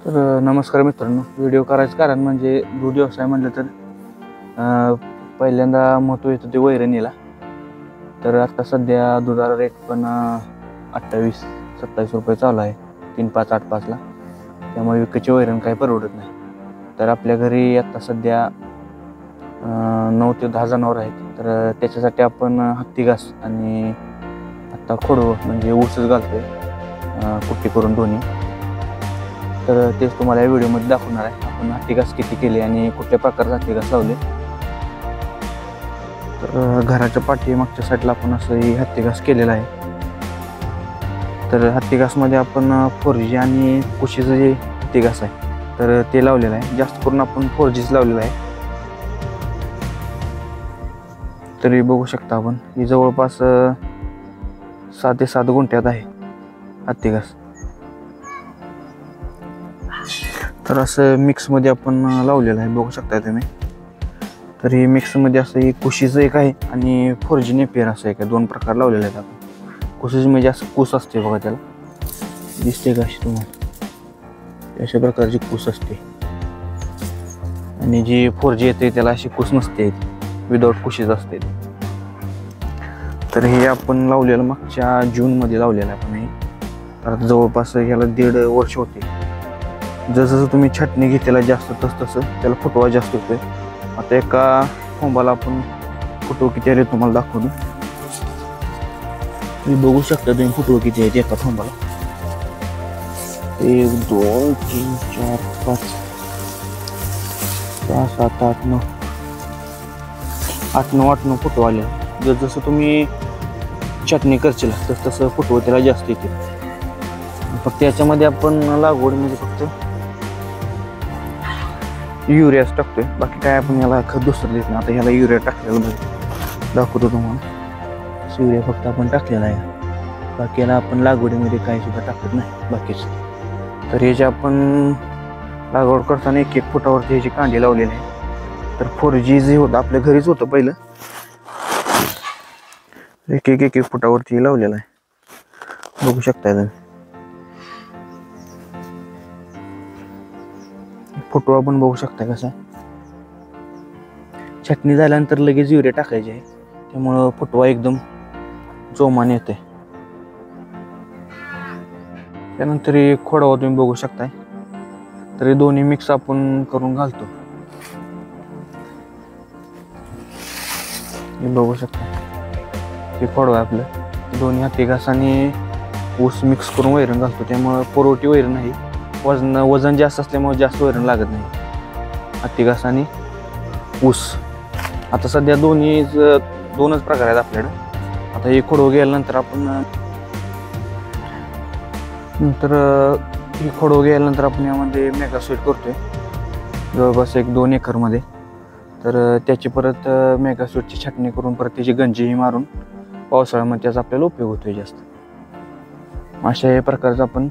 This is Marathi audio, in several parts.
तर नमस्कार मित्रांनो, व्हिडिओ करायचं कारण म्हणजे दूध व्यवसाय म्हटलं तर पहिल्यांदा महत्त्व येतं ते वैरणीला. तर आता सध्या दुधाला रेट पण 28-27 रुपये चालू आहे, 3-5, 8-5ला. त्यामुळे विकतची वैरण काही परवडत नाही. तर आपल्या घरी आता सध्या 9 ते 10 जनावर आहेत. तर त्याच्यासाठी आपण हत्ती घास आणि आता खोडवं म्हणजे ऊसच घालतोय, कुट्टी करून दोन्ही. तर तेच तुम्हाला या व्हिडिओमध्ये दाखवणार आहे. आपण हत्ती घास किती केले आणि कुठल्या प्रकारचा हत्ती घास लावले. तर घराच्या पाठीमागच्या साईडला आपण असं हत्ती घास केलेला आहे. तर हत्ती घासमध्ये आपण 4G आणि कुशीचं जे हत्ती घास आहे तर ते लावलेलं आहे. जास्त करून आपण 4Gच लावलेलं आहे. तरी बघू शकता आपण ही जवळपास 6 ते 7 गुंठ्यात आहे हत्ती घास. तर असं मिक्समध्ये आपण लावलेलं आहे, बघू शकता तुम्ही. तर हे मिक्समध्ये असं ही कुशीचं एक आहे आणि 4G नेपियर असं एक आहे. 2 प्रकार लावलेले आहेत आपण. कुशीचं म्हणजे असं कूस असते बघा, त्याला दिसते का अशी तुम्हाला, अशा प्रकारची कूस असते. आणि जी 4G येते त्याला अशी कूस नसते, विदाऊट कुशीच असते. तर हे आपण लावलेलं मागच्या जूनमध्ये लावलेलं आहे आपण हे. तर जवळपास ह्याला 1.5 वर्ष होते. जसं तुम्ही छाटणी घेतलेला जास्त तसं त्याला फुटवा जास्त होतोय. आता एका खोंबाला आपण फुटवा किती आले तुम्हाला दाखवतो. तुम्ही बघू शकता तुम्ही फुटवा किती आहेत एका खोंबाला. 1 2 3 4 5 6 7 8 9 8 9 फुटवा आले. जसं तुम्ही चटणी करशील तसं फुटवा त्याला जास्त येते. फक्त याच्यामध्ये आपण लागवडमध्ये फक्त युरियाच टाकतोय, बाकी काय आपण याला खत दुसरं देत नाही. आता ह्याला युरिया टाकलेला दाखवतो तुम्हाला. युरिया फक्त आपण टाकलेला आहे, बाकी याला आपण लागवडीमध्ये काही सुद्धा टाकत नाही बाकीच. तर हे जे आपण लागवड करताना 1-1 फुटावरती ह्याची कांडी लावलेली आहे. तर 4G जे होतं आपल्या घरीच होतं पहिलं, 1-1 फुटावरती लावलेलं आहे, बघू शकता तुम्ही. फुटवा पण बघू शकता कसा. छटणी झाल्यानंतर लगेच युरिया टाकायची आहे, त्यामुळं फुटवा एकदम जोमाने येते. त्यानंतर हे खोडवा तुम्ही बघू शकताय. तर हे दोन्ही मिक्स आपण करून घालतो, हे बघू शकता. हे खोडवा आपलं, दोन्ही हत्ती घास आणि ऊस मिक्स करून वैरण घालतो. त्यामुळं पुरवठी वैरण नाही, वजन जास्त असल्यामुळे जास्त वैरण लागत नाही. हत्ती घास आणि ऊस आता सध्या दोनच प्रकार आहेत आपल्याकडे. आता हे खोडवं गेल्यानंतर आपण यामध्ये मेगास्वीट करतोय जवळपास 1-2 एकरमध्ये. तर त्याची परत मेगास्वीटची छाटणी करून परत त्याची गंजीही मारून पावसाळ्यामध्ये त्याचा आपल्याला उपयोग होतोय जास्त. अशा या प्रकारचं आपण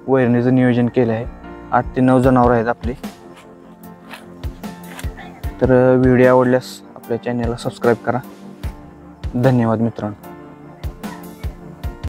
वैरणीचं नियोजन केलं आहे. 8 ते 9 जनावर आहेत आपले. तर व्हिडिओ आवडल्यास आपल्या चॅनलला सबस्क्राईब करा. धन्यवाद मित्रांनो.